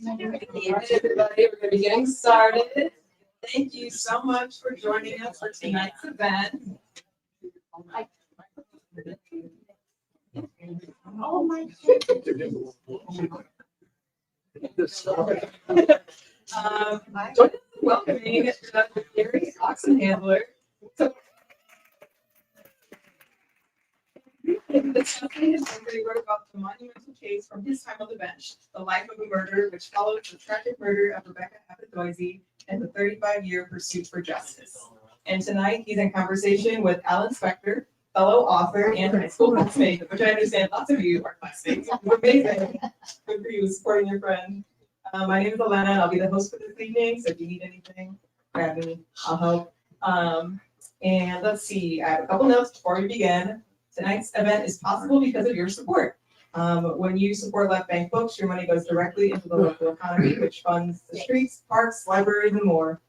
Everybody, we're going to be getting started. Thank you so much for joining us for tonight's event. Oh my goodness. Join us in welcoming Dr. Gary Oxenhandler. This he wrote about the monumental case from his time on the bench, The Life of a Murder, which followed the tragic murder of Rebecca Apatoise and the 35-year pursuit for justice. And tonight, he's in conversation with Alan Spector, fellow author and high school classmate, which I understand lots of you are classmates. Amazing. Good for you supporting your friend. My name is Alana, and I'll be the host for this evening, so if you need anything, grab me, I'll help. And let's see, I have a couple notes before we begin. Tonight's event is possible because of your support. When you support Left Bank Books, your money goes directly into the local economy, which funds the streets, parks, libraries, and more.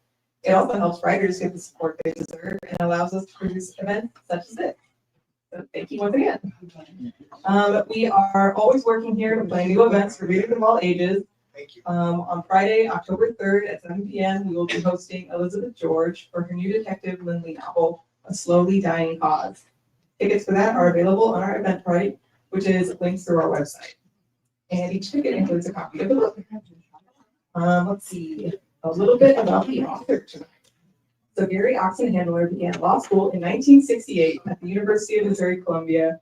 It also helps writers get the support they deserve and allows us to produce events such as this. So thank you once again. We are always working here to plan new events for readers of all ages. Thank you. On Friday, October 3rd at 7 p.m., we will be hosting Elizabeth George for her new Detective Lindley novel, A Slowly Dying Cause. Tickets for that are available on our Eventbrite, which is linked through our website. And each ticket includes a copy of the book. Let's see, a little bit about the author tonight. So Gary Oxenhandler began law school in 1968 at the University of Missouri-Columbia,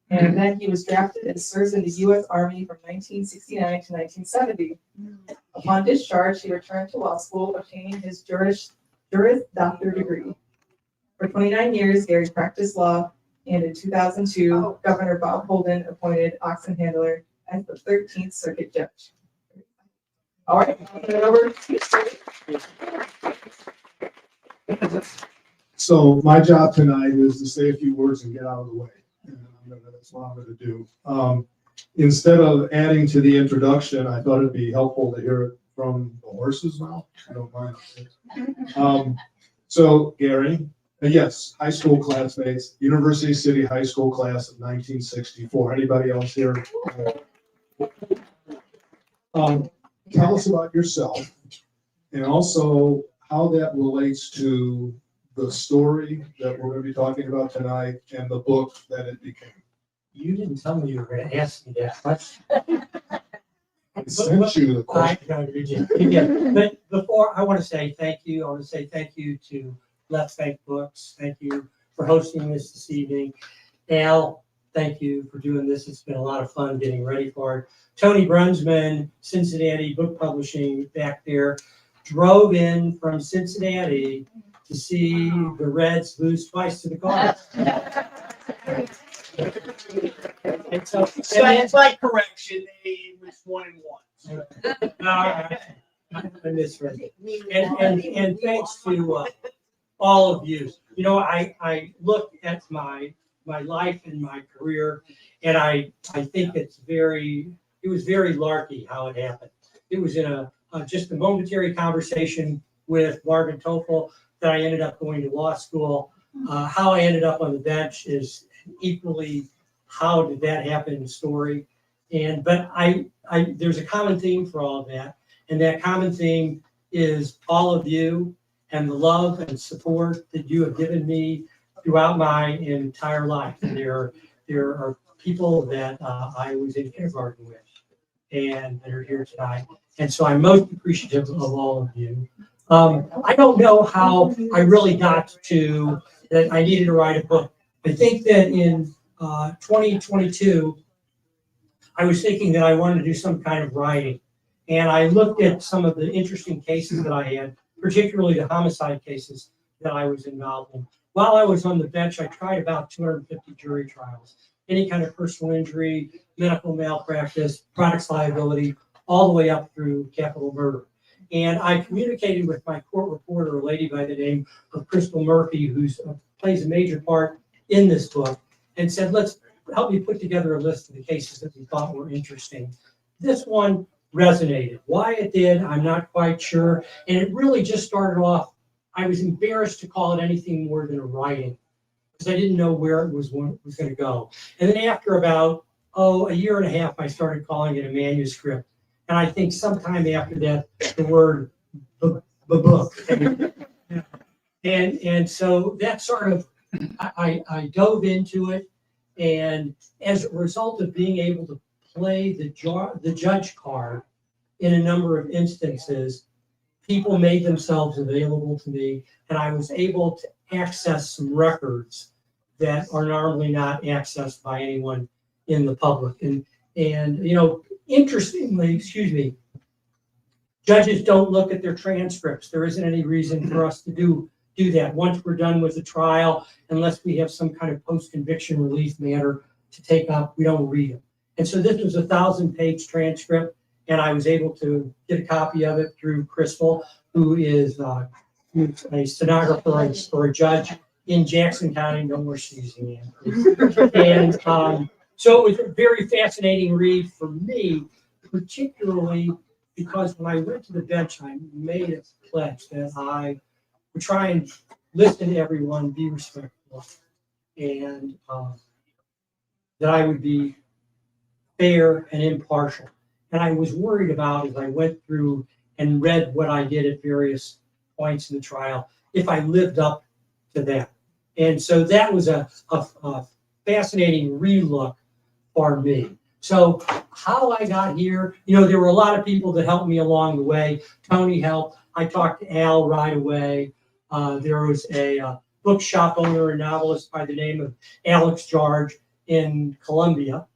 and then he was drafted and served in the U.S. Army from 1969 to 1970. Upon discharge, he returned to law school, obtaining his Juris Doctor degree. For 29 years, Gary practiced law, and in 2002, Governor Bob Holden appointed Oxenhandler as the 13th Circuit Judge. All right, I'll turn it over to you. So my job tonight is to say a few words and get out of the way. And that's what I'm going to do. Instead of adding to the introduction, I thought it'd be helpful to hear it from the horse's mouth. I don't mind. So Gary, yes, high school classmates, University City High School class of 1964. Anybody else here? Tell us about yourself and also how that relates to the story that we're going to be talking about tonight and the book that it became. You didn't tell me you were going to ask me that question. I sent you the question. You did. But before, I want to say thank you. I want to say thank you to Left Bank Books. Thank you for hosting this evening. Al, thank you for doing this. It's been a lot of fun getting ready for it. Tony Brunsman, Cincinnati Book Publishing back there, drove in from Cincinnati to see the Reds lose twice to the Cardinals. And so, Slight correction, it was 1-1. I misread it. And thanks to all of you. You know, I look at my life and my career, and I think it was very larky how it happened. It was in just a momentary conversation with Marvin Toffel that I ended up going to law school. How I ended up on the bench is equally how did that happen story. But there's a common theme for all of that, and that common theme is all of you and the love and support that you have given me throughout my entire life. And there are people that I was in kindergarten with and that are here tonight. And so I'm most appreciative of all of you. I don't know how I really got to that I needed to write a book. I think that in 2022, I was thinking that I wanted to do some kind of writing. And I looked at some of the interesting cases that I had, particularly the homicide cases that I was involved in. While I was on the bench, I tried about 250 jury trials, any kind of personal injury, medical malpractice, products liability, all the way up through capital murder. And I communicated with my court reporter, a lady by the name of Crystal Murphy, who plays a major part in this book, and said, let's help me put together a list of the cases that we thought were interesting. This one resonated. Why it did, I'm not quite sure. And it really just started off, I was embarrassed to call it anything more than a writing because I didn't know where it was going to go. And then after about, a year and a half, I started calling it a manuscript. And I think sometime after that, the word the book. And so that sort of, I dove into it. And as a result of being able to play the judge card in a number of instances, people made themselves available to me, and I was able to access some records that are normally not accessed by anyone in the public. And you know, interestingly, excuse me, judges don't look at their transcripts. There isn't any reason for us to do that. Once we're done with the trial, unless we have some kind of post-conviction relief matter to take up, we don't read them. And so this was a 1,000-page transcript, and I was able to get a copy of it through Crystal, who is who's a stenographer or a judge in Jackson County. No more sneezing, and so it was a very fascinating read for me, particularly because when I went to the bench, I made a pledge that I would try and listen to everyone, be respectful, and that I would be fair and impartial. And I was worried about, as I went through and read what I did at various points in the trial, if I lived up to that. And so that was a fascinating relook for me. So how I got here, you know, there were a lot of people that helped me along the way. Tony helped. I talked to Al right away. There was a bookshop owner and novelist by the name of Alex George in Columbia,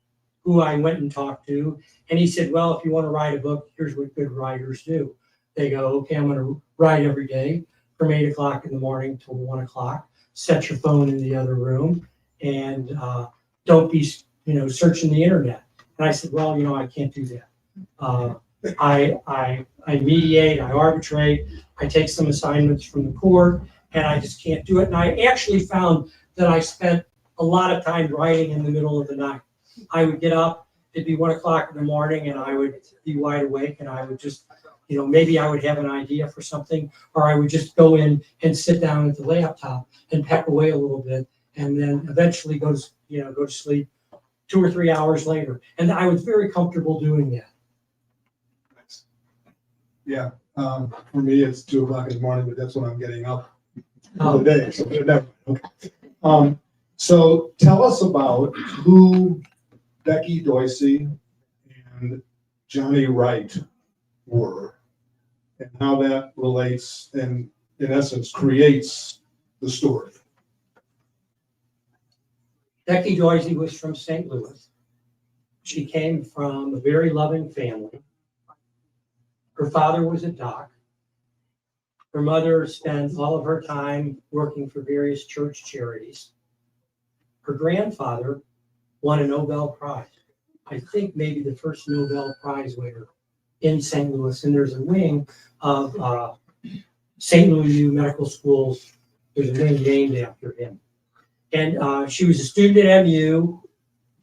who I went and talked to. And he said, well, if you want to write a book, here's what good writers do. They go, okay, I'm going to write every day from 8 o'clock in the morning till 1 o'clock. Set your phone in the other room and don't be, you know, searching the internet. And I said, well, you know, I can't do that. I mediate, I arbitrate, I take some assignments from the court, and I just can't do it. And I actually found that I spent a lot of time writing in the middle of the night. I would get up, it'd be 1 o'clock in the morning, and I would be wide awake, and I would just, you know, maybe I would have an idea for something, or I would just go in and sit down at the laptop and peck away a little bit, and then eventually go to sleep 2 or 3 hours later. And I was very comfortable doing that. Yeah, for me, it's 2 o'clock in the morning, but that's when I'm getting up for the day. So never mind. Okay. So tell us about who Becky Doisy and Johnny Wright were, and how that relates and, in essence, creates the story. Becky Doisy was from St. Louis. She came from a very loving family. Her father was a doc. Her mother spent all of her time working for various church charities. Her grandfather won a Nobel Prize. I think maybe the first Nobel Prize winner in St. Louis. And there's a wing of St. Louis Medical Schools. There's a wing named after him. And she was a student at MU.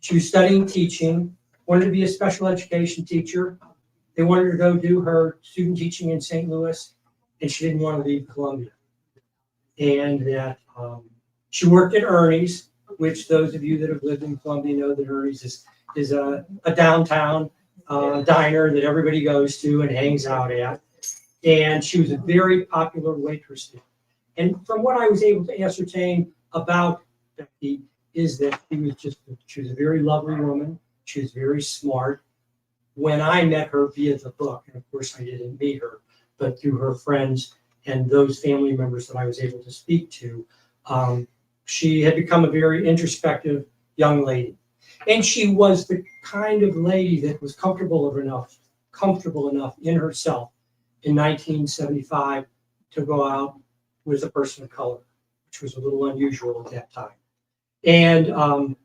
She was studying teaching, wanted to be a special education teacher. They wanted her to go do her student teaching in St. Louis, and she didn't want to leave Columbia. And that she worked at Ernie's, which those of you that have lived in Columbia know that Ernie's is a downtown diner that everybody goes to and hangs out at. And she was a very popular waitress there. And from what I was able to ascertain about Becky is that she was a very lovely woman. She was very smart. When I met her via the book, and of course I didn't meet her, but through her friends and those family members that I was able to speak to, she had become a very introspective young lady. And she was the kind of lady that was comfortable enough in herself in 1975 to go out with a person of color, which was a little unusual at that time. And on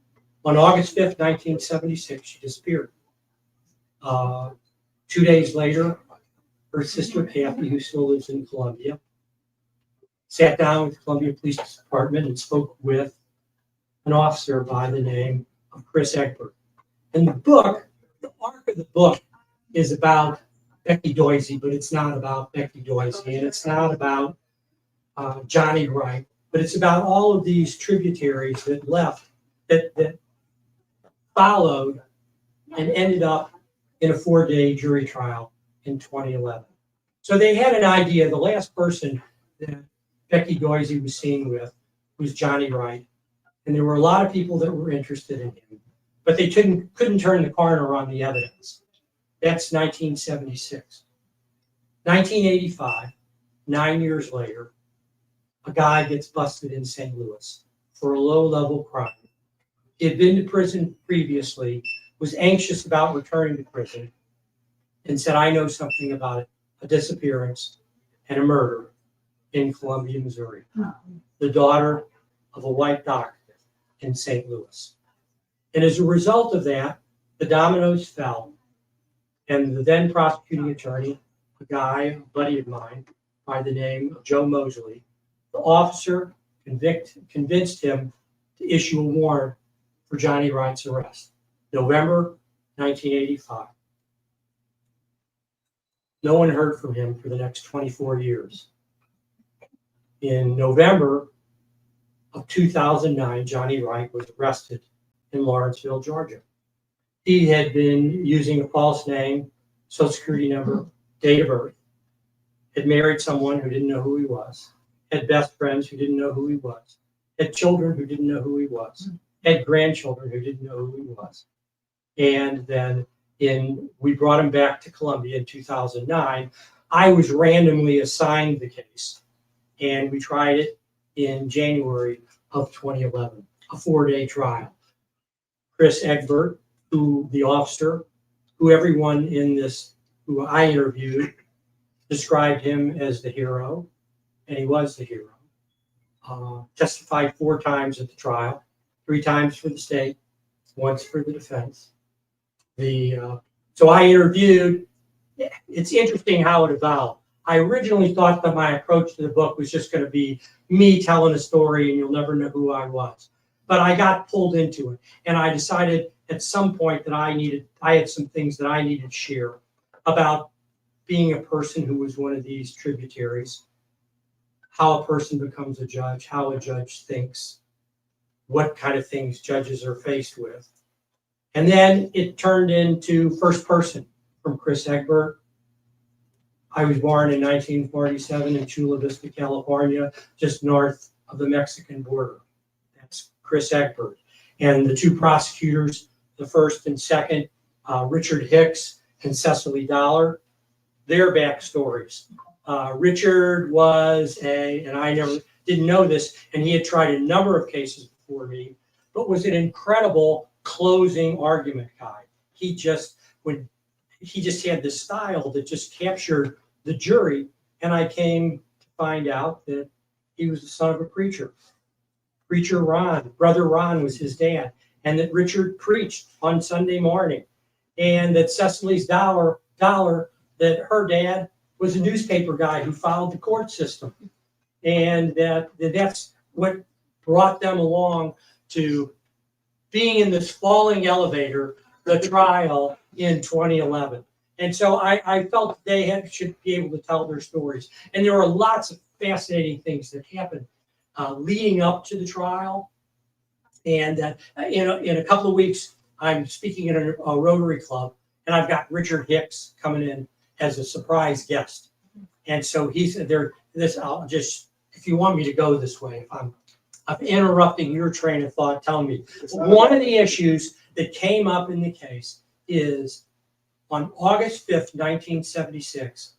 August 5th, 1976, she disappeared. 2 days later, her sister Kathy, who still lives in Columbia, sat down with the Columbia Police Department and spoke with an officer by the name of Chris Egbert. And the arc of the book is about Becky Doisy, but it's not about Becky Doisy, and it's not about Johnny Wright, but it's about all of these tributaries that followed and ended up in a 4-day jury trial in 2011. So they had an idea. The last person that Becky Doisy was seen with was Johnny Wright. And there were a lot of people that were interested in him, but they couldn't turn the corner on the evidence. That's 1976. 1985, 9 years later, a guy gets busted in St. Louis for a low-level crime. He had been to prison previously, was anxious about returning to prison, and said, I know something about it, a disappearance and a murder in Columbia, Missouri. The daughter of a white doctor in St. Louis. And as a result of that, the dominoes fell, and the then prosecuting attorney, a guy, a buddy of mine, by the name of Joe Mosley, the officer convinced him to issue a warrant for Johnny Wright's arrest. November 1985. No one heard from him for the next 24 years. In November of 2009, Johnny Wright was arrested in Lawrenceville, Georgia. He had been using a false name, social security number, date of birth, had married someone who didn't know who he was, had best friends who didn't know who he was, had children who didn't know who he was, had grandchildren who didn't know who he was. And then we brought him back to Columbia in 2009. I was randomly assigned the case, and we tried it in January of 2011, a 4-day trial. Chris Egbert, who the officer, who everyone in this, who I interviewed, described him as the hero, and he was the hero. Testified 4 times at the trial, 3 times for the state, once for the defense. So I interviewed. It's interesting how it evolved. I originally thought that my approach to the book was just going to be me telling a story and you'll never know who I was. But I got pulled into it, and I decided at some point that I had some things that I needed to share about being a person who was one of these tributaries, how a person becomes a judge, how a judge thinks, what kind of things judges are faced with. And then it turned into first person from Chris Egbert. I was born in 1947 in Chula Vista, California, just north of the Mexican border. That's Chris Egbert. And the 2 prosecutors, the first and second, Richard Hicks and Cecily Dollar, their backstories. Richard was and I didn't know this, and he had tried a number of cases before me, but was an incredible closing argument guy. He just had this style that just captured the jury, and I came to find out that he was the son of a preacher. Preacher Ron, Brother Ron was his dad, and that Richard preached on Sunday morning, and that Cecily's Dollar, that her dad was a newspaper guy who followed the court system, and that's what brought them along to being in this falling elevator, the trial in 2011. And so I felt they should be able to tell their stories. And there are lots of fascinating things that happened leading up to the trial. And in a couple of weeks, I'm speaking at a Rotary Club, and I've got Richard Hicks coming in as a surprise guest. And so he's there. I'll just, if you want me to go this way, if I'm interrupting your train of thought, tell me. One of the issues that came up in the case is on August 5th, 1976,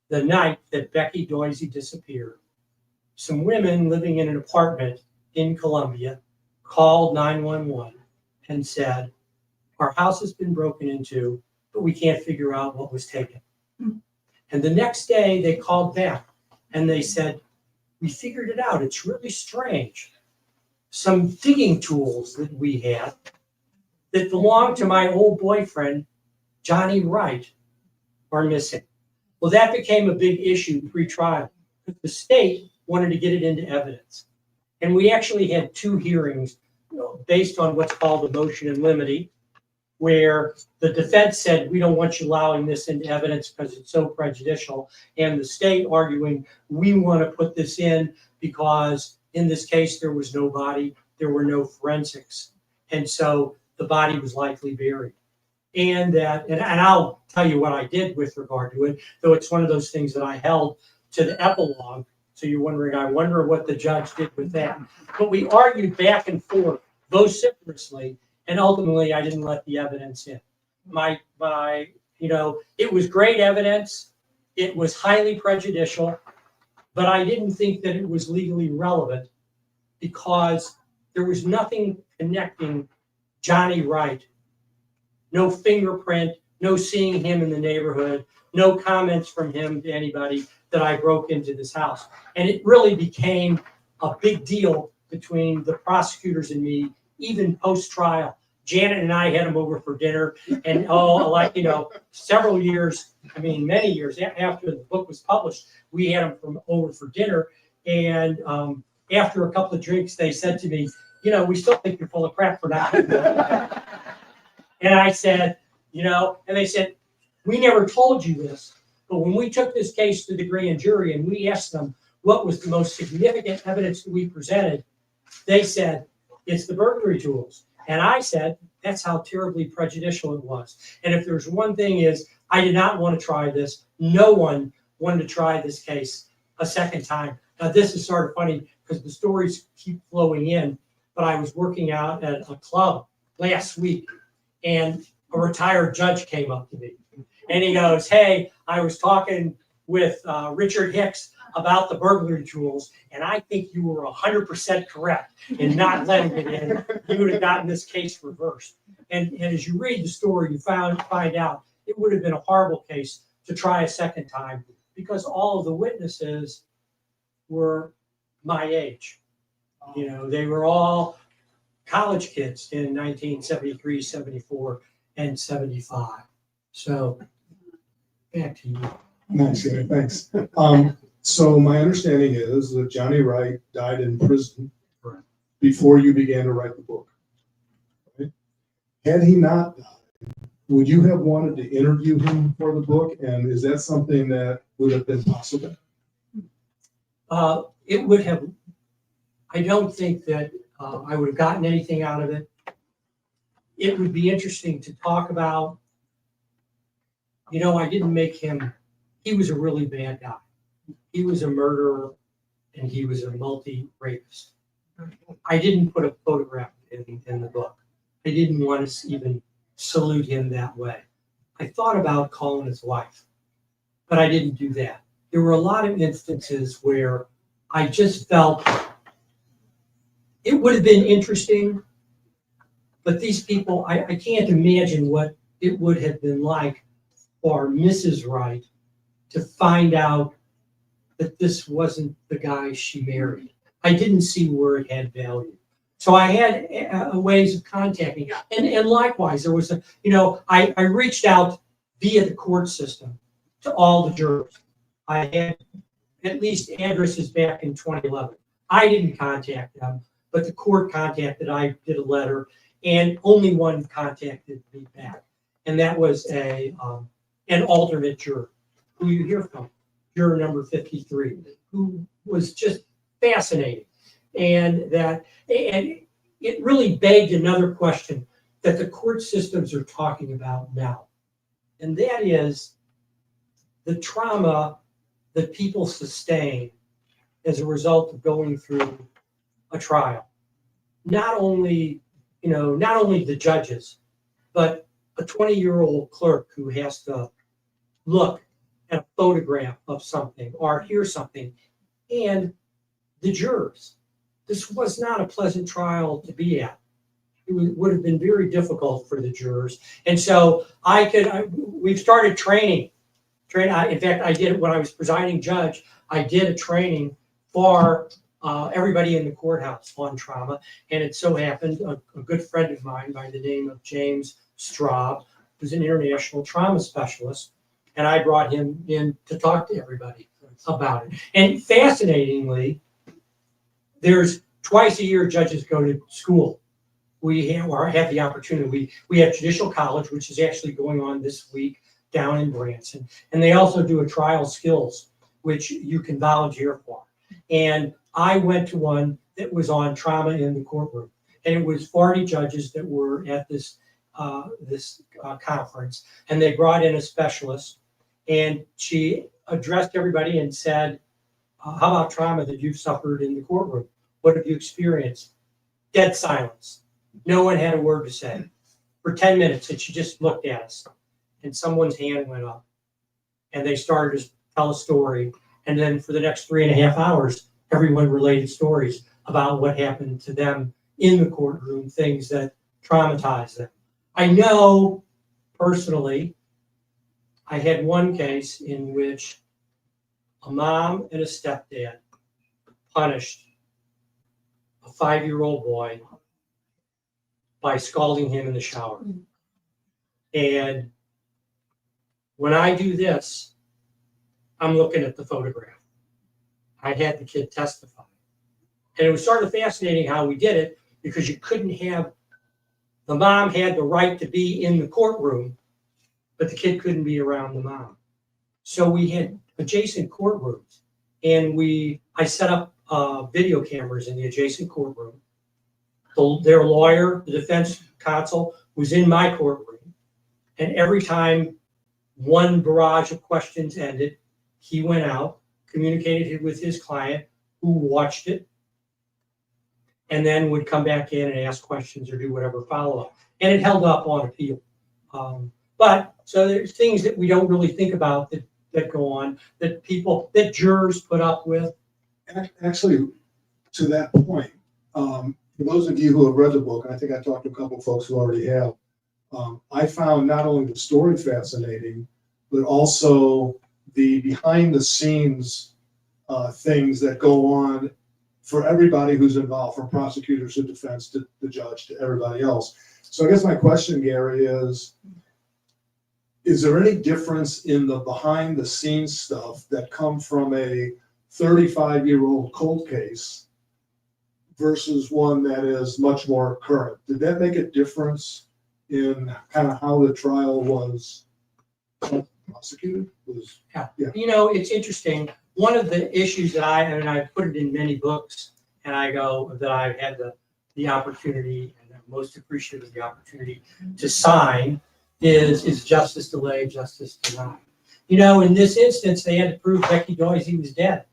the night that Becky Doisy disappeared, some women living in an apartment in Columbia called 911 and said, our house has been broken into, but we can't figure out what was taken. And the next day they called back and they said, we figured it out. It's really strange. Some digging tools that we had that belonged to my old boyfriend, Johnny Wright, are missing. Well, that became a big issue pre-trial. The state wanted to get it into evidence. And we actually had 2 hearings based on what's called a motion in limine, where the defense said, we don't want you allowing this into evidence because it's so prejudicial. And the state arguing, we want to put this in because in this case, there was no body, there were no forensics. And so the body was likely buried. And and I'll tell you what I did with regard to it, though it's one of those things that I held to the epilogue. So you're wondering, I wonder what the judge did with that. But we argued back and forth vociferously, and ultimately I didn't let the evidence in. It was great evidence. It was highly prejudicial, but I didn't think that it was legally relevant because there was nothing connecting Johnny Wright. No fingerprint, no seeing him in the neighborhood, no comments from him to anybody that I broke into this house. And it really became a big deal between the prosecutors and me, even post-trial. Janet and I had him over for dinner, and several years, many years after the book was published, we had him over for dinner. And after a couple of drinks, they said to me, we still think you're full of crap for not. And I said, and they said, we never told you this, but when we took this case to the grand jury and we asked them what was the most significant evidence that we presented, they said, it's the burglary tools. And I said, that's how terribly prejudicial it was. And if there's one thing is, I did not want to try this. No one wanted to try this case a second time. Now, this is sort of funny because the stories keep flowing in, but I was working out at a club last week, and a retired judge came up to me. And he goes, hey, I was talking with Richard Hicks about the burglary tools, and I think you were 100% correct in not letting it in. You would have gotten this case reversed. And as you read the story, you find out it would have been a horrible case to try a second time because all of the witnesses were my age. They were all college kids in 1973, 74, and 75. So back to you. Nice, yeah, thanks. So my understanding is that Johnny Wright died in prison before you began to write the book. Right? Had he not died, would you have wanted to interview him for the book? And is that something that would have been possible? It would have. I don't think that I would have gotten anything out of it. It would be interesting to talk about. I didn't make him. He was a really bad guy. He was a murderer, and he was a multi-rapist. I didn't put a photograph in the book. I didn't want to even salute him that way. I thought about calling his wife, but I didn't do that. There were a lot of instances where I just felt it would have been interesting, but these people, I can't imagine what it would have been like for Mrs. Wright to find out that this wasn't the guy she married. I didn't see where it had value. So I had ways of contacting. And likewise, there was I reached out via the court system to all the jurors. I had at least addresses back in 2011. I didn't contact them, but the court contacted, I did a letter, and only one contacted me back. And that was an alternate juror who you hear from, juror number 53, who was just fascinating. And it really begged another question that the court systems are talking about now. And that is the trauma that people sustain as a result of going through a trial. Not only the judges, but a 20-year-old clerk who has to look at a photograph of something or hear something, and the jurors. This was not a pleasant trial to be at. It would have been very difficult for the jurors. And so we've started training. In fact, I did it when I was presiding judge. I did a training for everybody in the courthouse on trauma. And it so happened a good friend of mine by the name of James Straub, who's an international trauma specialist. And I brought him in to talk to everybody about it. And fascinatingly, there's twice a year judges go to school. We have the opportunity. We have Judicial College, which is actually going on this week down in Branson. And they also do a trial skills, which you can volunteer for. And I went to one that was on trauma in the courtroom. And it was 40 judges that were at this conference, and they brought in a specialist, and she addressed everybody and said, how about trauma that you've suffered in the courtroom? What have you experienced? Dead silence. No one had a word to say for 10 minutes, and she just looked at us, and someone's hand went up, and they started to tell a story, and then for the next 3.5 hours, everyone related stories about what happened to them in the courtroom, things that traumatized them. I know personally, I had one case in which a mom and a stepdad punished a 5-year-old boy by scalding him in the shower. And when I do this, I'm looking at the photograph. I had the kid testify. And it was sort of fascinating how we did it, because you couldn't have, the mom had the right to be in the courtroom, but the kid couldn't be around the mom. So we had adjacent courtrooms, and I set up video cameras in the adjacent courtroom. Their lawyer, the defense counsel, was in my courtroom, and every time one barrage of questions ended, he went out, communicated with his client, who watched it, and then would come back in and ask questions or do whatever follow-up. And it held up on appeal. But so there's things that we don't really think about that go on, that jurors put up with. Actually, to that point, for those of you who have read the book, and I think I talked to a couple of folks who already have, I found not only the story fascinating, but also the behind the scenes things that go on for everybody who's involved, from prosecutors to defense to the judge to everybody else. So I guess my question, Gary, is there any difference in the behind the scenes stuff that come from a 35-year-old cold case versus one that is much more current? Did that make a difference in kind of how the trial was prosecuted? Yeah. You know, it's interesting. One of the issues that I put it in many books, and I go that I've had the opportunity, and I'm most appreciative of the opportunity to sign, is justice delayed, justice denied. You know, in this instance, they had to prove Becky Doisy was dead,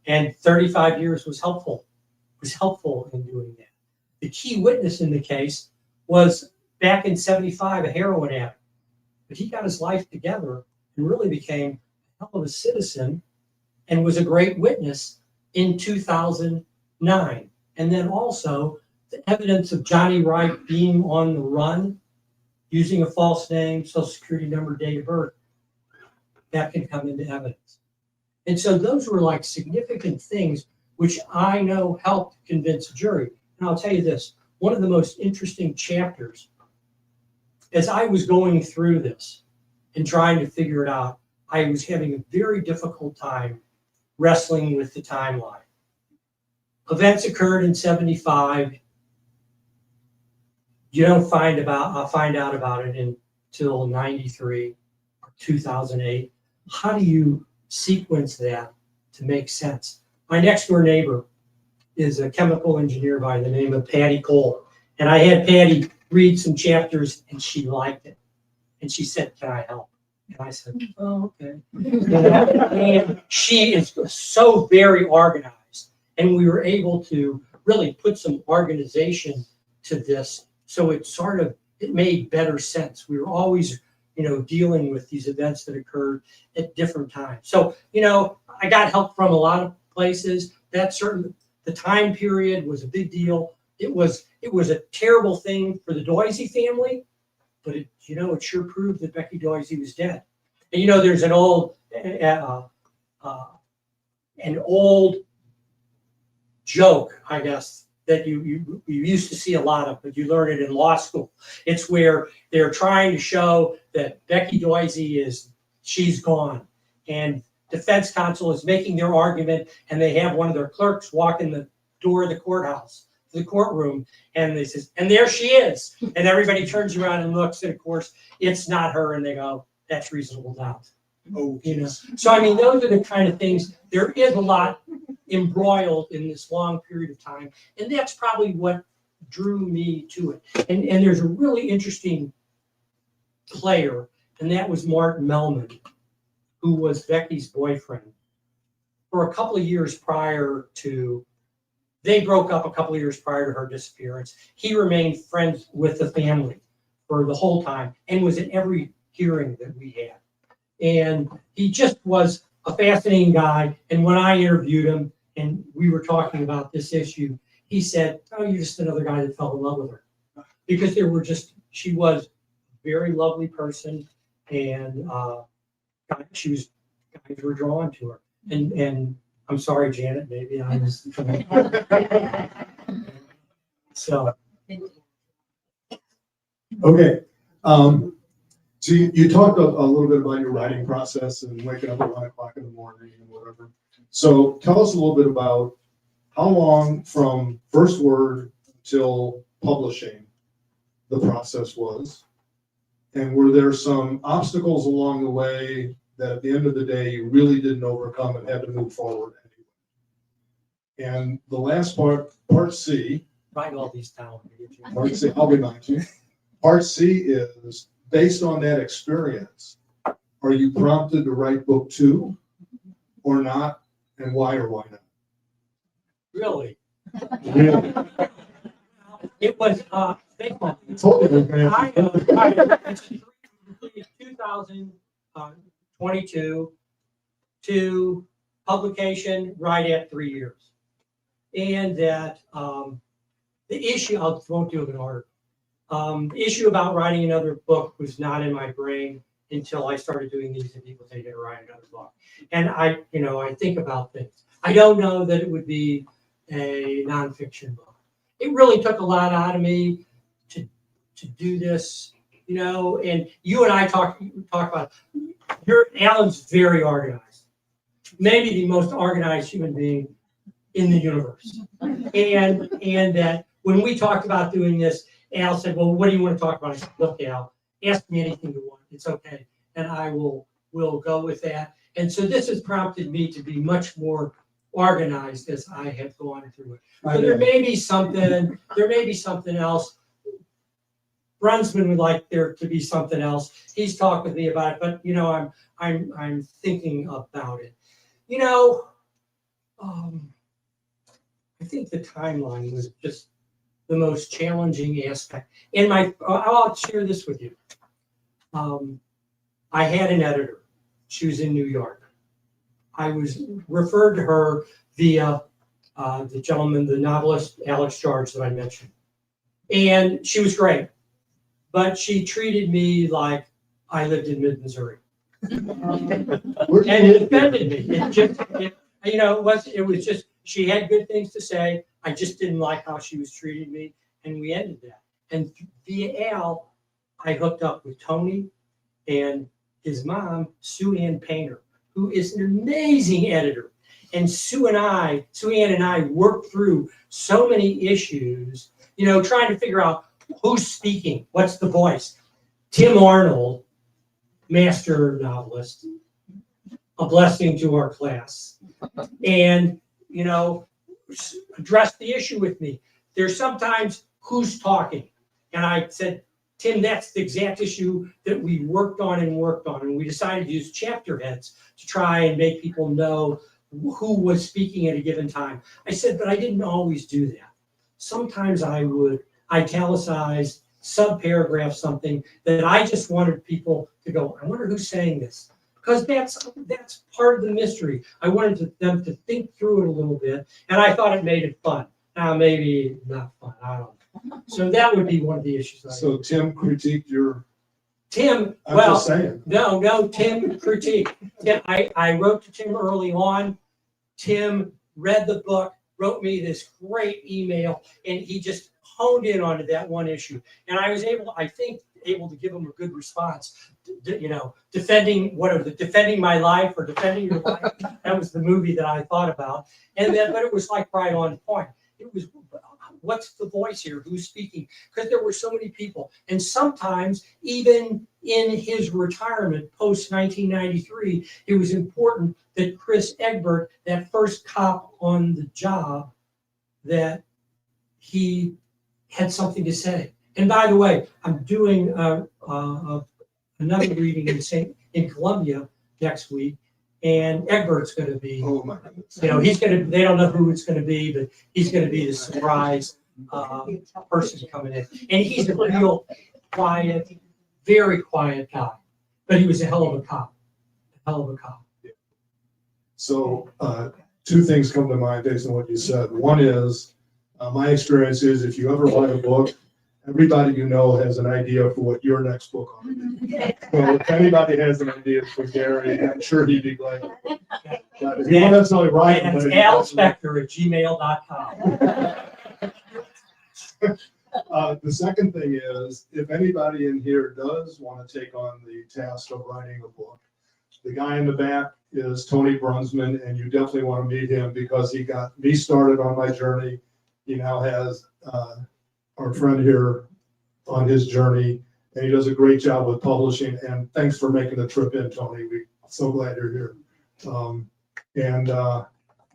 and 35 years was helpful in doing that. The key witness in the case was back in '75 a heroin addict, but he got his life together and really became a hell of a citizen, and was a great witness in 2009. And then also the evidence of Johnny Wright being on the run, using a false name, social security number, date of birth, that can come into evidence. And so those were like significant things which I know helped convince a jury. And I'll tell you this, one of the most interesting chapters, as I was going through this and trying to figure it out, I was having a very difficult time wrestling with the timeline. Events occurred in '75. You don't find out about it until '93 or 2008. How do you sequence that to make sense? My next door neighbor is a chemical engineer by the name of Patty Cole. And I had Patty read some chapters, and she liked it. And she said, "Can I help?" And I said, "Oh, okay." And she is so very organized, and we were able to really put some organization to this, so it made better sense. We were always, dealing with these events that occurred at different times. So, I got help from a lot of places. The time period was a big deal. It was a terrible thing for the Doisy family, but it sure proved that Becky Doisy was dead. And there's an old joke, I guess, that you used to see a lot of, but you learn it in law school. It's where they're trying to show that Becky Doisy she's gone, and defense counsel is making their argument, and they have one of their clerks walk in the door of the courthouse, the courtroom, and they says, "And there she is." And everybody turns around and looks, and of course it's not her, and they go, "That's reasonable doubt." Oh, So I mean, those are the kind of things. There is a lot embroiled in this long period of time, and that's probably what drew me to it. And there's a really interesting player, and that was Mark Melman, who was Becky's boyfriend. For a couple of years prior to, they broke up a couple of years prior to her disappearance. He remained friends with the family for the whole time and was at every hearing that we had. And he just was a fascinating guy. And when I interviewed him and we were talking about this issue, he said, "Oh, you're just another guy that fell in love with her." Because she was a very lovely person, and guys were drawn to her. And I'm sorry, Janet, maybe I was. So. Okay. So you talked a little bit about your writing process and waking up at 1 o'clock in the morning and whatever. So tell us a little bit about how long from first word till publishing the process was. And were there some obstacles along the way that at the end of the day you really didn't overcome and had to move forward anyway? And the last part C. Write all these down. Part C, I'll remind you. Part C is, based on that experience, are you prompted to write book 2 or not? And why or why not? Really? Really? It was, it's Totally, man. 2022 to publication right at 3 years. And that the issue, I won't do it in order. The issue about writing another book was not in my brain until I started doing these and people say, "You're gonna write another book." And I think about things. I don't know that it would be a nonfiction book. It really took a lot out of me to do this, and you and I talk about Alan's very organized, maybe the most organized human being in the universe. And that when we talked about doing this, Al said, "Well, what do you want to talk about?" I said, "Look, Al, ask me anything you want. It's okay. And I will go with that." And so this has prompted me to be much more organized as I have gone through it. So there may be something else. Brunsman would like there to be something else. He's talked with me about it, but I'm thinking about it. I think the timeline was just the most challenging aspect. And I'll share this with you. I had an editor. She was in New York. I was referred to her via the gentleman, the novelist Alex George that I mentioned. And she was great, but she treated me like I lived in mid-Missouri. And it offended me. It was just, she had good things to say. I just didn't like how she was treating me, and we ended that. And via Al, I hooked up with Tony and his mom, Sue Ann Painter, who is an amazing editor. And Sue Ann and I worked through so many issues, trying to figure out who's speaking, what's the voice. Tim Arnold, master novelist, a blessing to our class, and addressed the issue with me. There's sometimes who's talking, and I said, "Tim, that's the exact issue that we worked on, and we decided to use chapter heads to try and make people know who was speaking at a given time." I said, "But I didn't always do that. Sometimes I would italicize, subparagraph something that I just wanted people to go, I wonder who's saying this." Because that's part of the mystery. I wanted them to think through it a little bit, and I thought it made it fun. Now, maybe not fun, I don't know. So that would be one of the issues. So Tim critiqued your. Tim, I'm well, just saying. no, Tim critiqued. I wrote to Tim early on. Tim read the book, wrote me this great email, and he just honed in on that one issue. And I was able to give him a good response. Defending my life or defending your life. That was the movie that I thought about. But it was like right on point. It was, what's the voice here? Who's speaking? Because there were so many people. And sometimes, even in his retirement post 1993, it was important that Chris Egbert, that first cop on the job, that he had something to say. And by the way, I'm doing another reading in Columbia next week, and Egbert's going to be, Oh, my goodness. they don't know who it's going to be, but he's going to be the surprise person coming in. And he's a real quiet, very quiet guy, but he was a hell of a cop, So, two things come to mind based on what you said. One is, my experience is if you ever write a book, everybody you know has an idea for what your next book ought to be. So if anybody has an idea for Gary, I'm sure he'd be glad. But he won't necessarily write And them, it's but he alspector@gmail.com. The second thing is, if anybody in here does want to take on the task of writing a book, the guy in the back is Tony Brunsman, and you definitely want to meet him because he got me started on my journey. He now has our friend here on his journey, and he does a great job with publishing. And thanks for making the trip in, Tony. We're so glad you're here. I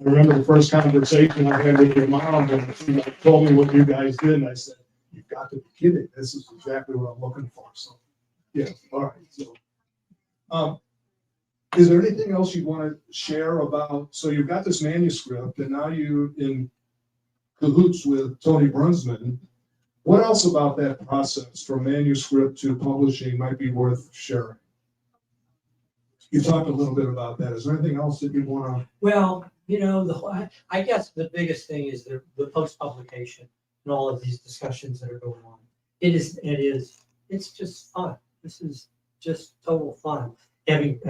remember the first conversation I had with your mom, and she told me what you guys did, and I said, "You've got to be kidding! This is exactly what I'm looking for." So, yeah, all right. So, is there anything else you want to share about? So you've got this manuscript, and now you in cahoots with Tony Brunsman. What else about that process from manuscript to publishing might be worth sharing? You talked a little bit about that. Is there anything else that you want to? Well, I guess the biggest thing is the post-publication and all of these discussions that are going on. It's just fun. This is just total fun. And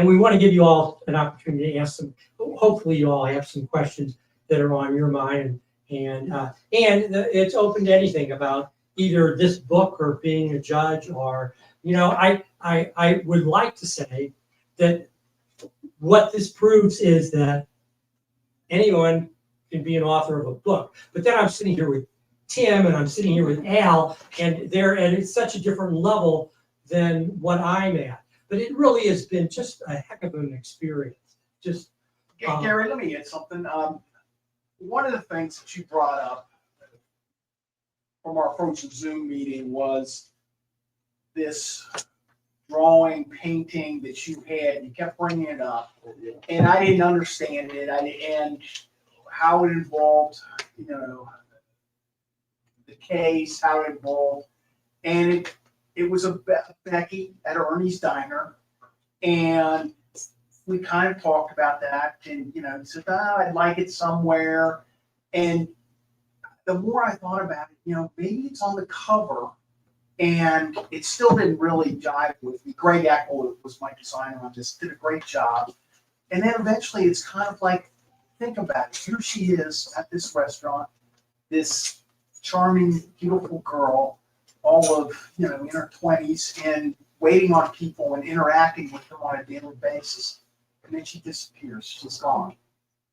we want to give you all an opportunity to ask some, hopefully you all have some questions that are on your mind, and it's open to anything about either this book or being a judge, or, I would like to say that what this proves is that anyone can be an author of a book. But then I'm sitting here with Tim, and I'm sitting here with Al, and it's such a different level than what I'm at. But it really has been just a heck of an experience. Just Gary, let me add something. One of the things that you brought up from our first Zoom meeting was this drawing, painting that you had. You kept bringing it up, and I didn't understand it. And how it involved, the case, how it involved, and it was a Becky at Ernie's Diner, and we kind of talked about that, and he said, I'd like it somewhere. And the more I thought about it, maybe it's on the cover, and it still didn't really jive with me. Greg Eckel was my designer on this, did a great job. And then eventually it's kind of like, think about it. Here she is at this restaurant, this charming, beautiful girl, all of, in her 20s, and waiting on people and interacting with them on a daily basis. And then she disappears. She's gone.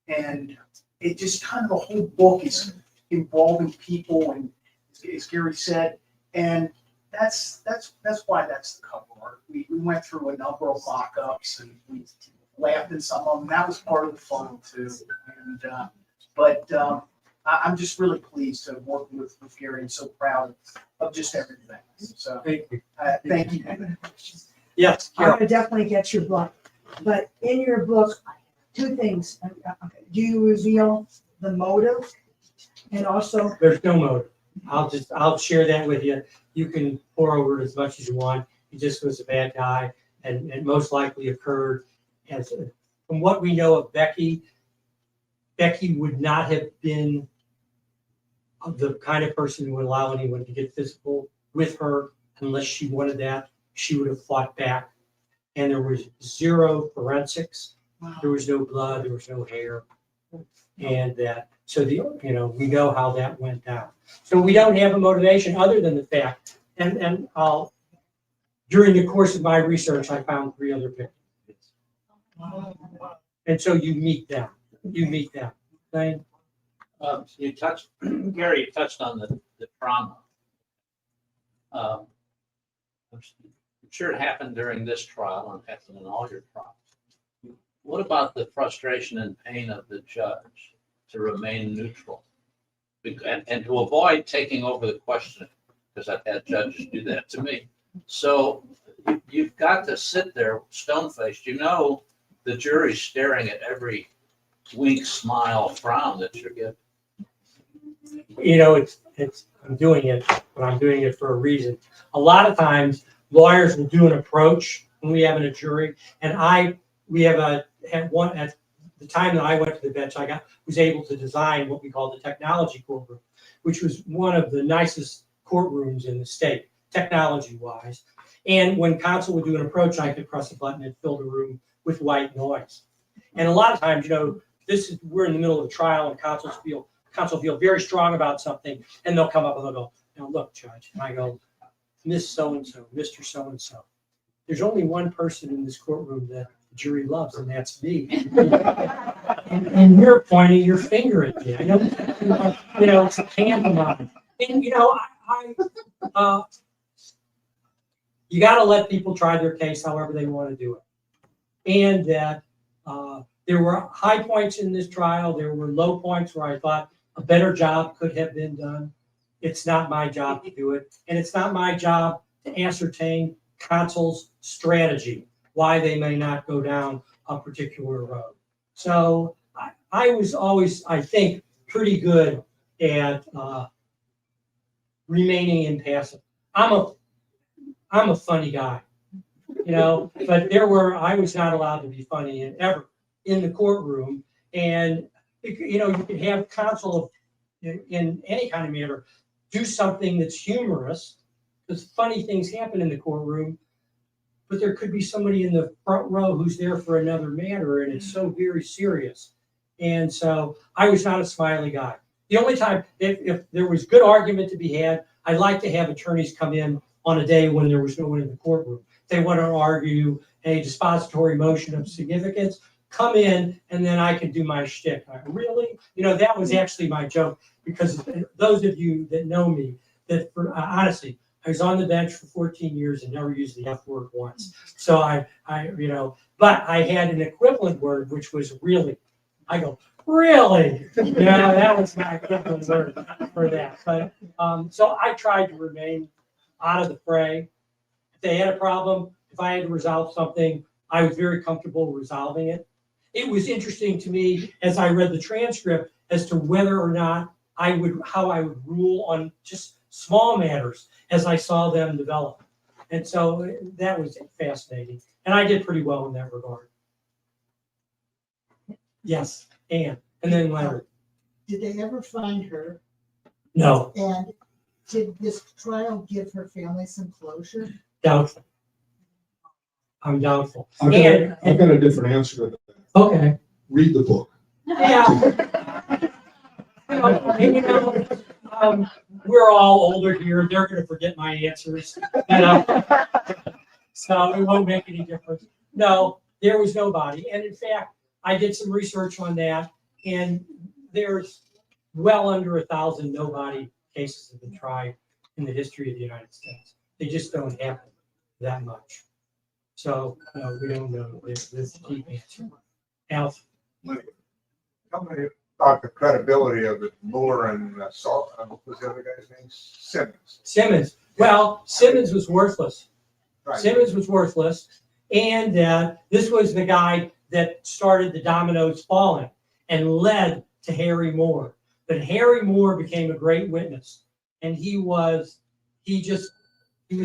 And it just kind of, the whole book is involving people, and as Gary said, and that's why that's the cover art. We went through a number of mock-ups, and we laughed at some of them. That was part of the fun too. And I'm just really pleased to have worked with Gary, and so proud of just everything. So thank you. Thank you. Yes, I would definitely get your book, but in your book, two things. Do you reveal the motive, and also? There's no motive. I'll share that with you. You can pour over it as much as you want. He just was a bad guy, and most likely occurred from what we know of Becky. Becky would not have been the kind of person who would allow anyone to get physical with her unless she wanted that. She would have fought back. And there was zero forensics. There was no blood. There was no hair. And we know how that went down. So we don't have a motivation other than the fact, and during the course of my research, I found 3 other victims. And so you meet them. Right? Gary touched on the trauma. I'm sure it happened during this trial and happened in all your trials. What about the frustration and pain of the judge to remain neutral And to avoid taking over the question, because I've had judges do that to me. So you've got to sit there stone-faced. You know the jury's staring at every wink, smile, frown that you're getting. You know, I'm doing it, but I'm doing it for a reason. A lot of times lawyers will do an approach when we have in a jury, and had one at the time that I went to the bench, was able to design what we call the technology courtroom, which was one of the nicest courtrooms in the state, technology-wise. And when counsel would do an approach, I could press a button and fill the room with white noise. And a lot of times, you know, we're in the middle of a trial, and counsel feel very strong about something, and they'll come up and they'll go, "Now look, Judge," and I go, "Miss so-and-so, Mr. So-and-so, there's only one person in this courtroom that the jury loves, and that's me." and you're pointing your finger at me. I know, you know, it's a pantomime. And, you know, you got to let people try their case however they want to do it. And that there were high points in this trial. There were low points where I thought a better job could have been done. It's not my job to do it. And it's not my job to ascertain counsel's strategy, why they may not go down a particular road. So I was always, I think, pretty good at remaining impassive. I'm a funny guy, you know, but I was not allowed to be funny ever in the courtroom. And, you know, you can have counsel in any kind of manner do something that's humorous, because funny things happen in the courtroom, but there could be somebody in the front row who's there for another matter, and it's so very serious. And so I was not a smiley guy. The only time, if there was good argument to be had, I'd like to have attorneys come in on a day when there was no one in the courtroom. If they want to argue a dispository motion of significance, come in, and then I could do my shtick. Really? You know, that was actually my joke, because those of you that know me, that honestly, I was on the bench for 14 years and never used the F word once. So you know, but I had an equivalent word, which was really. I go, really? Yeah, that was my equivalent word for that. But so I tried to remain out of the fray. If they had a problem, if I had to resolve something, I was very comfortable resolving it. It was interesting to me as I read the transcript as to whether or not how I would rule on just small matters as I saw them develop. And so that was fascinating. And I did pretty well in that regard. Yes, and then Larry. Did they ever find her? No, And did this trial give her family some closure? doubtful. I'm doubtful. I've got a different answer to that. Okay. Read the book. Yeah. You know, we're all older here. They're going to forget my answers. You know? So it won't make any difference. No, there was nobody. And in fact, I did some research on that, and there's well under 1,000 nobody cases have been tried in the history of the United States. They just don't happen that much. So no, we don't know this deep answer. Alf. Tell me about the credibility of the Mueller and Salt. What was the other guy's name? Simmons. Well, Simmons was worthless. Right. Simmons was worthless, and this was the guy that started the dominoes falling and led to Harry Moore. But Harry Moore became a great witness, and he was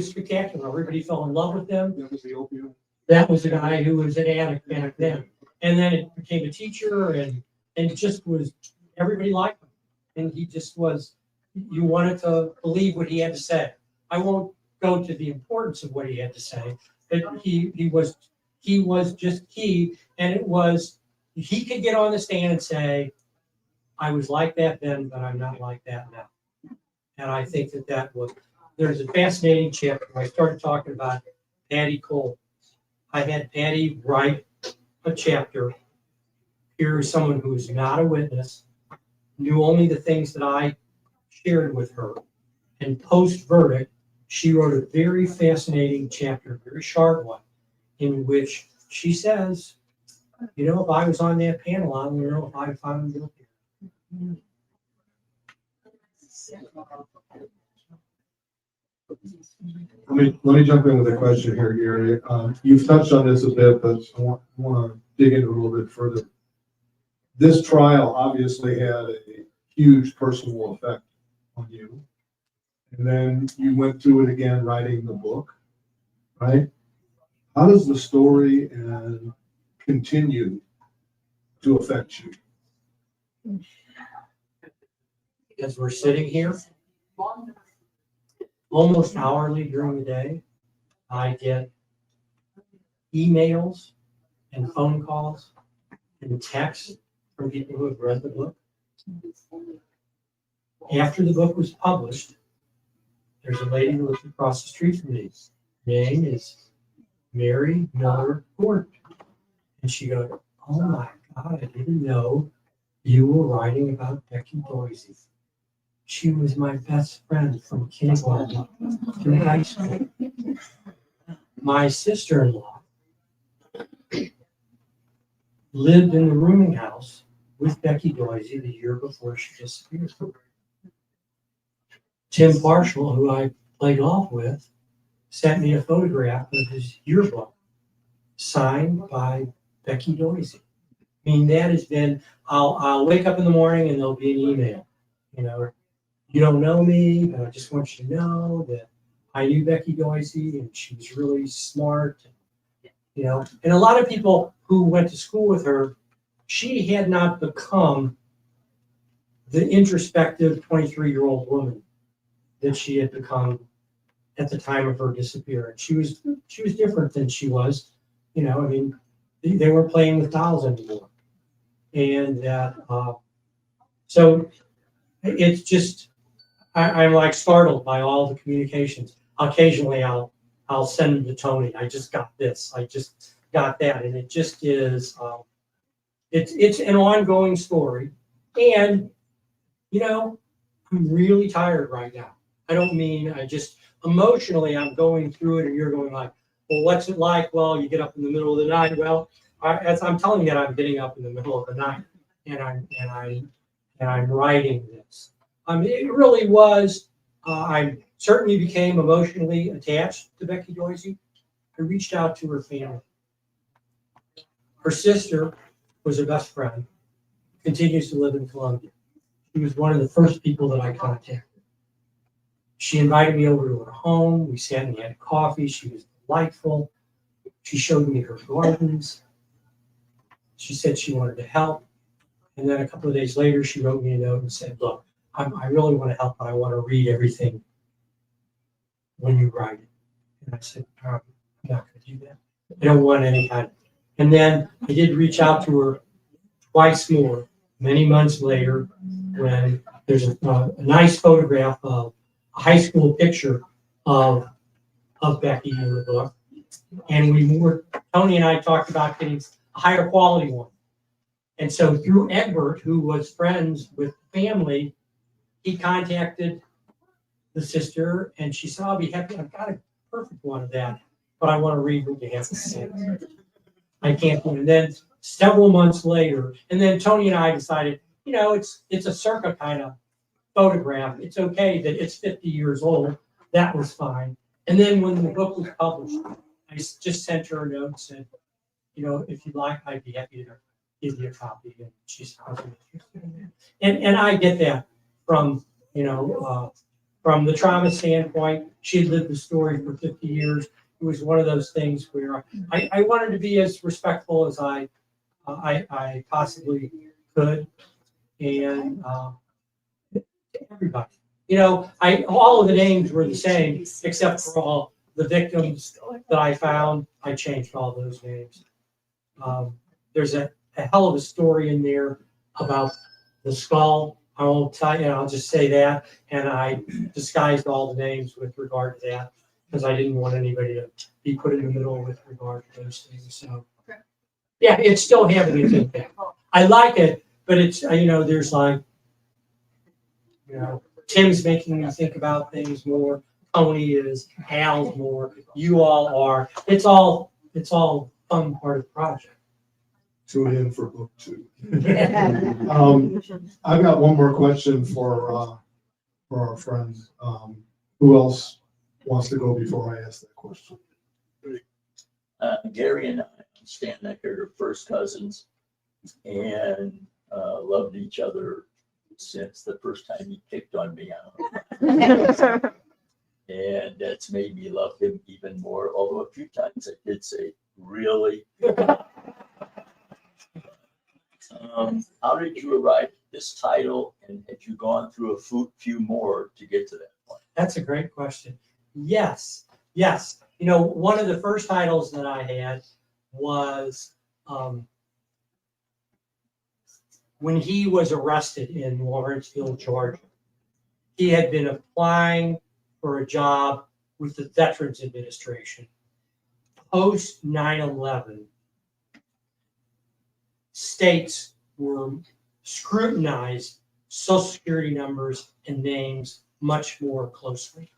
spectacular. Everybody fell in love with him. That was the opium. That was the guy who was an addict back then. And then it became a teacher, and just was, everybody liked him. And he just was, you wanted to believe what he had to say. I won't go to the importance of what he had to say, but he was just key. And it was, he could get on the stand and say, I was like that then, but I'm not like that now. And I think there's a fascinating chapter. I started talking about Patty Cole. I had Patty write a chapter. Here is someone who is not a witness, knew only the things that I shared with her. And post-verdict, she wrote a very fascinating chapter, very sharp one, in which she says, you know, if I was on that panel, I don't know if I found him guilty. Let me jump in with a question here, Gary. You've touched on this a bit, but I want to dig into it a little bit further. This trial obviously had a huge personal effect on you. And then you went through it again writing the book, right? How does the story and continue to affect you? As we're sitting here, almost hourly during the day, I get emails and phone calls and texts from people who have read the book. After the book was published, there's a lady who lives across the street from me. Her name is Mary Miller Gordon. And she goes, "Oh my God, I didn't know you were writing about Becky Doisy. She was my best friend from kindergarten through high school." My sister-in-law lived in the rooming house with Becky Doisy the year before she disappeared. Tim Parshall, who I played golf with, sent me a photograph of his yearbook signed by Becky Doisy. I mean, that has been, I'll wake up in the morning and there'll be an email, you know, "You don't know me, but I just want you to know that I knew Becky Doisy and she was really smart." You know, and a lot of people who went to school with her, she had not become the introspective 23-year-old woman that she had become at the time of her disappearance. She was different than she was. You know, I mean, they weren't playing with dolls anymore. And so it's just, I'm like startled by all the communications. Occasionally I'll send them to Tony. "I just got this. I just got that." And it just is, it's an ongoing story. And, you know, I'm really tired right now. I don't mean, I just, emotionally, I'm going through it and you're going like, "Well, what's it like?" Well, you get up in the middle of the night. Well, as I'm telling you that, I'm getting up in the middle of the night and I'm writing this. I mean, it really was, I certainly became emotionally attached to Becky Doisy. I reached out to her family. Her sister was her best friend, continues to live in Columbia. She was one of the first people that I contacted. She invited me over to her home. We sat and had coffee. She was delightful. She showed me her gardens. She said she wanted to help. And then a couple of days later, she wrote me a note and said, "Look, I really want to help, but I want to read everything when you write it." And I said, "I'm not going to do that. I don't want any kind of." And then I did reach out to her twice more, many months later, when there's a nice photograph of a high school picture of Becky in the book. And Tony and I talked about getting a higher quality one. And so through Egbert, who was friends with the family, he contacted the sister and she said, "I'll be happy. I've got a perfect one of that, but I want to read what you have to say." I can't. And then several months later, and then Tony and I decided, you know, it's a circa kind of photograph. It's okay that it's 50 years old. That was fine. And then when the book was published, I just sent her a note and said, "You know, if you'd like, I'd be happy to give you a copy." And she's interested in that. And I get that from, you know, from the trauma standpoint. She had lived the story for 50 years. It was one of those things where I wanted to be as respectful as I possibly could. And everybody, you know, all of the names were the same, except for all the victims that I found. I changed all those names. There's a hell of a story in there about the skull. I won't tell you, I'll just say that. And I disguised all the names with regard to that because I didn't want anybody to be put in the middle with regard to those things. So, yeah, it's still having its impact. I like it, but it's, you know, there's like, you know, Tim's making me think about things more. Tony is, Hal's more. You all are. It's all fun part of the project. Tune in for book 2. I've got one more question for for our friend. Who else wants to go before I ask that question? Gary and I, Stan Necker, are first cousins and loved each other since the first time he picked on me. And that's made me love him even more, although a few times I did say, really? How did you arrive at this title, and had you gone through a few more to get to that point? That's a great question. Yes. You know, one of the first titles that I had was when he was arrested in Lawrenceville, Georgia. He had been applying for a job with the Veterans Administration. Post 9/11, states were scrutinized Social Security numbers and names much more closely.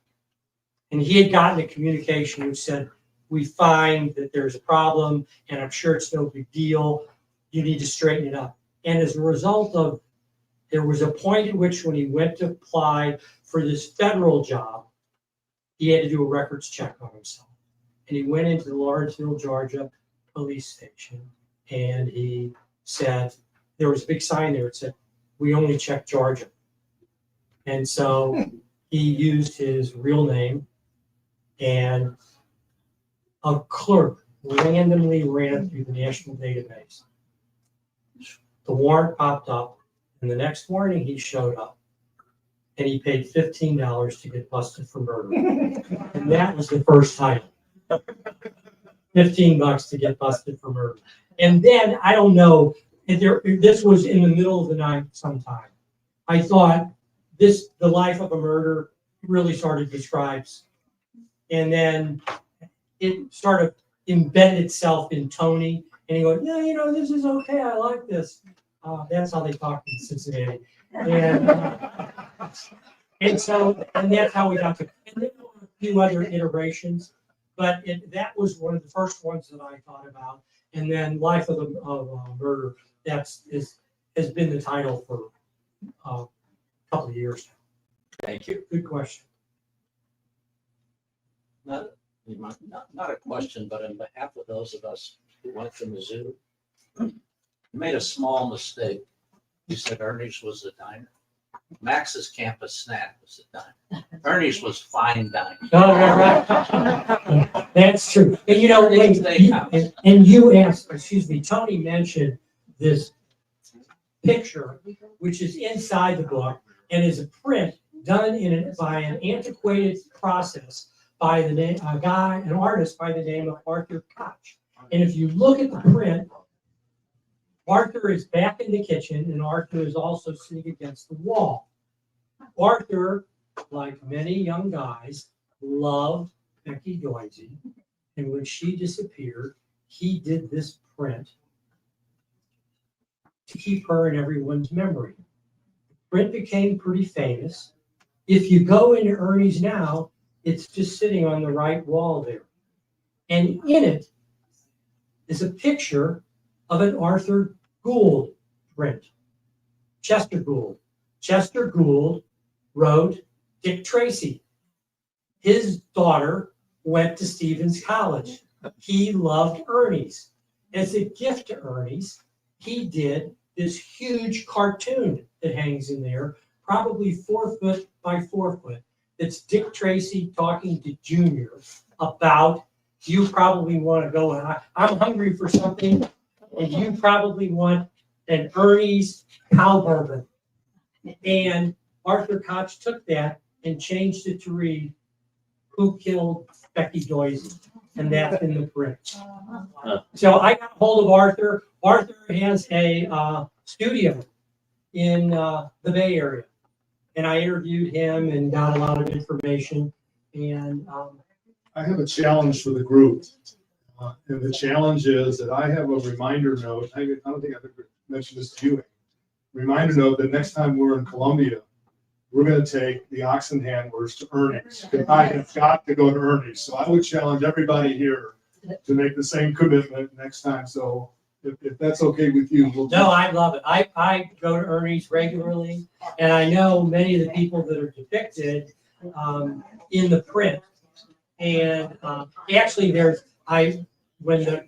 And he had gotten a communication which said, we find that there's a problem and I'm sure it's no big deal. You need to straighten it up. And as a result of, there was a point at which when he went to apply for this federal job, he had to do a records check on himself. And he went into the Lawrenceville, Georgia police station and he said, there was a big sign there that said, we only check Georgia. And so he used his real name, and a clerk randomly ran through the national database. The warrant popped up, and the next morning he showed up, and he paid $15 to get busted for murder. And that was the first title. $15 to get busted for murder. And then, I don't know, this was in the middle of the night sometime. I thought the life of a murder really sort of describes. And then it sort of embedded itself in Tony. And he goes, yeah, you know, this is okay. I like this. That's how they talk in Cincinnati. And that's how we got to. And then there were a few other iterations, but that was one of the first ones that I thought about. And then Life of Murder, has been the title for a couple of years now. Thank you. Good question. Not a question, but on behalf of those of us who went to Mizzou, you made a small mistake. You said Ernie's was the diner. Max's campus snack was the diner. Ernie's was fine dining. Oh, right. That's true. And you know, and you asked, Tony mentioned this picture, which is inside the book and is a print done by an antiquated process by the name, an artist by the name of Arthur Koch. And if you look at the print, Arthur is back in the kitchen and Arthur is also sitting against the wall. Arthur, like many young guys, loved Becky Doisy. And when she disappeared, he did this print to keep her in everyone's memory. The print became pretty famous. If you go into Ernie's now, it's just sitting on the right wall there. And in it is a picture of an Arthur Gould print. Chester Gould. Chester Gould wrote Dick Tracy. His daughter went to Stevens College. He loved Ernie's. As a gift to Ernie's, he did this huge cartoon that hangs in there, probably 4 foot by 4 foot. It's Dick Tracy talking to Junior about, you probably want to go, and I'm hungry for something, and you probably want an Ernie's cow bourbon. And Arthur Koch took that and changed it to read, Who Killed Becky Doisy? And that's in the print. So I got a hold of Arthur. Arthur has a studio in the Bay Area. And I interviewed him and got a lot of information. And I have a challenge for the group. And the challenge is that I have a reminder note. I don't think I've ever mentioned this to you. Reminder note that next time we're in Columbia, we're going to take the Oxenhandlers to Ernie's. I have got to go to Ernie's. So I would challenge everybody here to make the same commitment next time. So if that's okay with you, we'll. No, I love it. I go to Ernie's regularly, and I know many of the people that are depicted in the print. And actually, when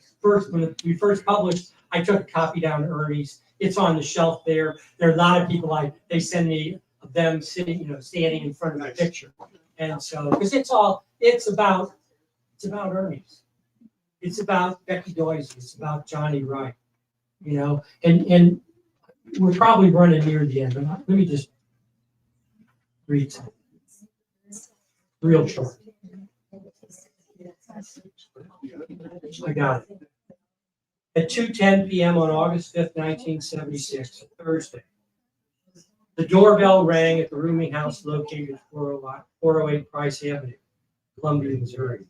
we first published, I took a copy down to Ernie's. It's on the shelf there. There are a lot of people they send me of them sitting, standing in front of the picture. And so, because it's about Ernie's. It's about Becky Doisy. It's about Johnny Wright. And we're probably running near the end, but let me just read something. Real short. I got it. At 2:10 p.m. on August 5th, 1976, Thursday, the doorbell rang at the rooming house located at 408 Price Avenue, Columbia, Missouri.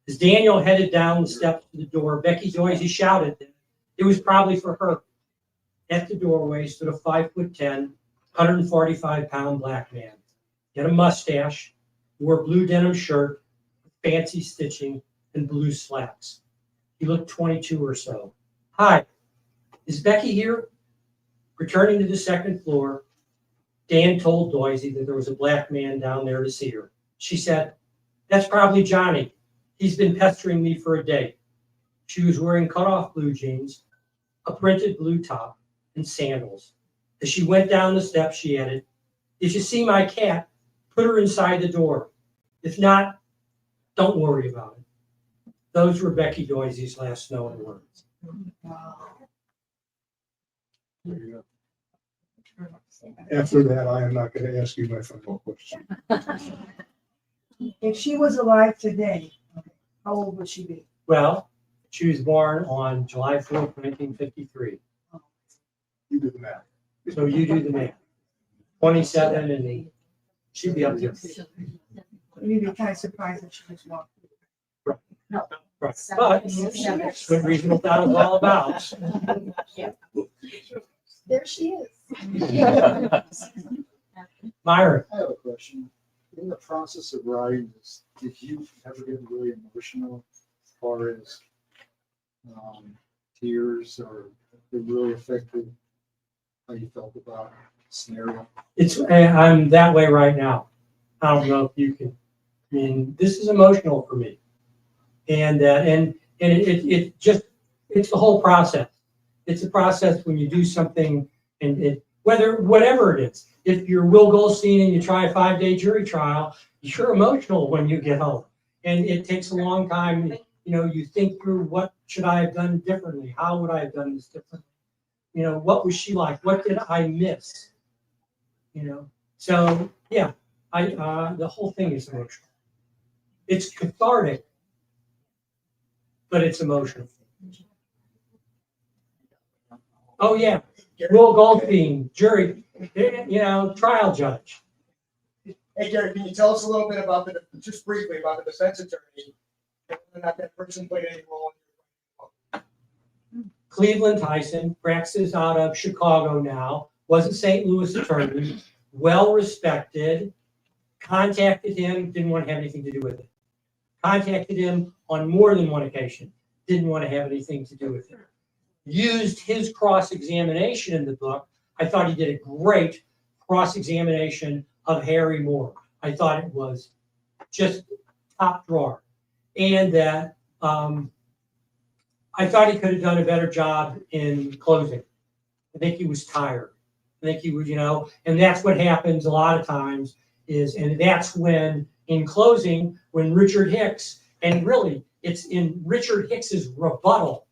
As Daniel headed down the steps to the door, Becky Doisy shouted that it was probably for her. At the doorway stood a 5'10", 145-pound black man. He had a mustache, wore a blue denim shirt, fancy stitching, and blue slacks. He looked 22 or so. Hi, is Becky here? Returning to the second floor, Dan told Doisy that there was a black man down there to see her. She said, "That's probably Johnny. He's been pestering me for a date." She was wearing cut-off blue jeans, a printed blue top, and sandals. As she went down the steps, she added, "If you see my cat, put her inside the door. If not, don't worry about it." Those were Becky Doisy's last known words. There you go. After that, I am not going to ask you my final question. If she was alive today, how old would she be? Well, she was born on July 4th, 1953. You do the math. So you do the math. 27 and she'd be up there. You'd be kind of surprised if she was one. Right. But that's what reasonable doubt is all about. There she is. Myron, I have a question. In the process of writing this, did you ever get really emotional as far as tears, or it really affected how you felt about the scenario? I'm that way right now. I don't know if you can. I mean, this is emotional for me, and it's the whole process. It's a process when you do something, and whatever it is. If you're Will Goldstein and you try a 5-day jury trial, you're emotional when you get home, and it takes a long time. You think through, what should I have done differently? How would I have done this differently? What was she like? What did I miss? So yeah, the whole thing is emotional. It's cathartic, but it's emotional. Oh yeah, Will Goldstein, jury, trial judge. Hey Gary, can you tell us a little bit about just briefly about the defense attorney, whether or not that person played any role? Cleveland Tyson practices out of Chicago now, was a St. Louis attorney, well respected, contacted him, didn't want to have anything to do with it. Contacted him on more than one occasion, didn't want to have anything to do with it. Used his cross-examination in the book. I thought he did a great cross-examination of Harry Moore. I thought it was just top drawer. And that I thought he could have done a better job in closing. I think he was tired. I think he was, and that's what happens a lot of times and that's when, in closing, when Richard Hicks, and really it's in Richard Hicks's rebuttal,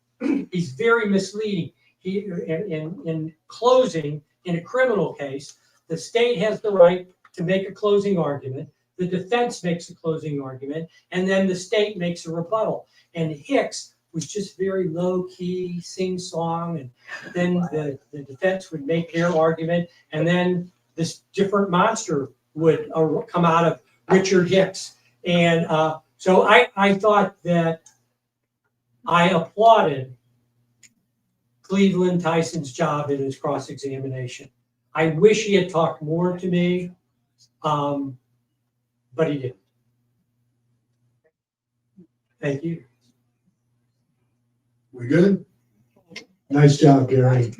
he's very misleading. In closing, in a criminal case, the state has the right to make a closing argument. The defense makes a closing argument, and then the state makes a rebuttal. And Hicks was just very low-key, sing-song, and then the defense would make their argument, and then this different monster would come out of Richard Hicks. And so I thought that I applauded Cleveland Tyson's job in his cross-examination. I wish he had talked more to me, but he didn't. Thank you. We good? Nice job, Gary.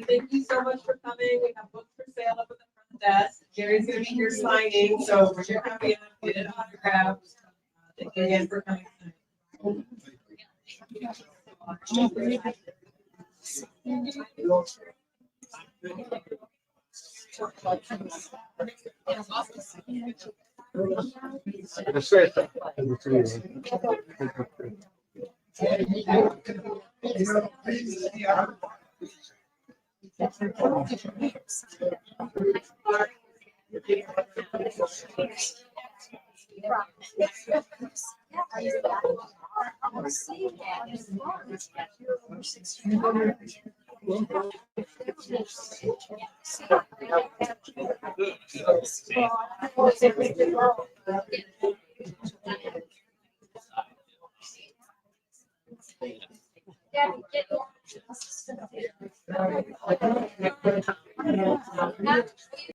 Thank you so much for coming. We have books for sale up at the front desk. Gary's gonna be here signing, so we're gonna have you get an autograph. Thank you again for coming.